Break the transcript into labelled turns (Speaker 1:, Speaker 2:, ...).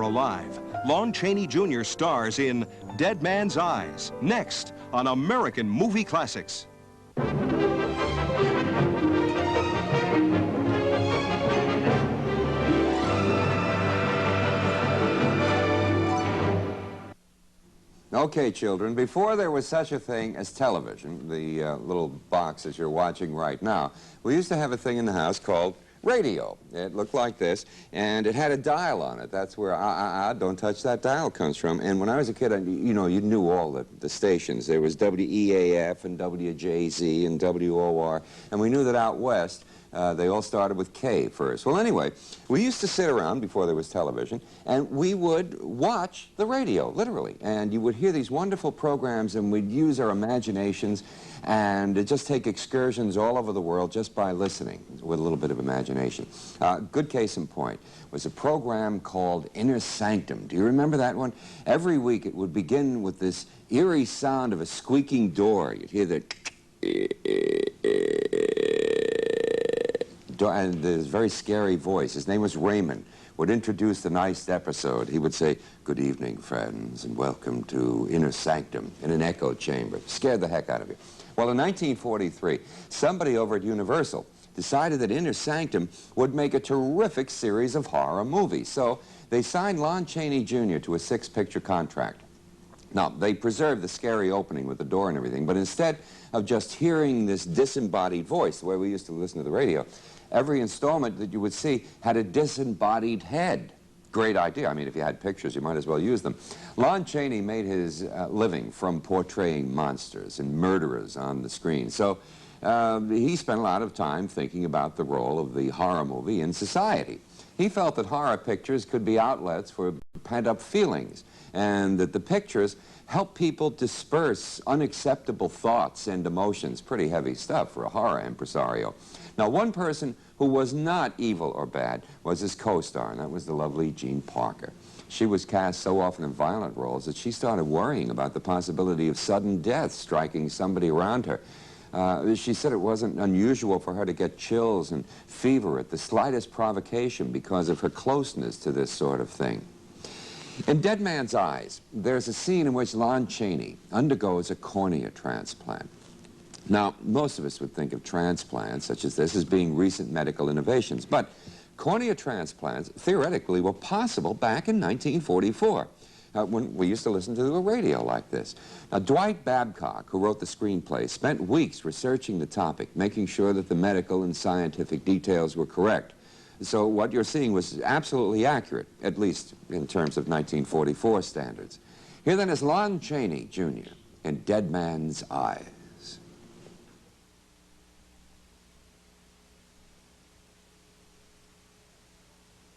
Speaker 1: alive. Lon Chaney Jr. stars in Dead Man's Eyes, next on American Movie Classics.
Speaker 2: Okay, children, before there was such a thing as television, the little box that you're watching right now, we used to have a thing in the house called radio. It looked like this, and it had a dial on it. That's where don't touch that dial comes from. And when I was a kid, you know, you knew all the stations. There was WEAF and WJZ and WOR, and we knew that out west, they all started with K first. Well, anyway, we used to sit around before there was television, and we would watch the radio, literally. And you would hear these wonderful programs, and we'd use our imaginations and just take excursions all over the world just by listening with a little bit of imagination. Good case in point was a program called Inner Sanctum. Do you remember that one? Every week it would begin with this eerie sound of a squeaking door. You'd hear the and this very scary voice, his name was Raymond, would introduce the nice episode. He would say, "Good evening, friends, and welcome to Inner Sanctum," in an echo chamber. Scared the heck out of you. Well, in 1943, somebody over at Universal decided that Inner Sanctum would make a terrific series of horror movies. So they signed Lon Chaney Jr. to a 6-picture contract. Now, they preserved the scary opening with the door and everything, but instead of just hearing this disembodied voice, the way we used to listen to the radio, every installment that you would see had a disembodied head. Great idea. I mean, if you had pictures, you might as well use them. Lon Chaney made his living from portraying monsters and murderers on the screen. So he spent a lot of time thinking about the role of the horror movie in society. He felt that horror pictures could be outlets for pent-up feelings, and that the pictures help people disperse unacceptable thoughts and emotions. Pretty heavy stuff for a horror impresario. Now, one person who was not evil or bad was his co-star, and that was the lovely Jean Parker. She was cast so often in violent roles that she started worrying about the possibility of sudden death striking somebody around her. She said it wasn't unusual for her to get chills and fever at the slightest provocation because of her closeness to this sort of thing. In Dead Man's Eyes, there's a scene in which Lon Chaney undergoes a cornea transplant. Now, most of us would think of transplants such as this as being recent medical innovations, but cornea transplants theoretically were possible back in 1944. When we used to listen to a radio like this. Now, Dwight Babcock, who wrote the screenplay, spent weeks researching the topic, making sure that the medical and scientific details were correct. So what you're seeing was absolutely accurate, at least in terms of 1944 standards. Here then is Lon Chaney Jr. in Dead Man's Eyes.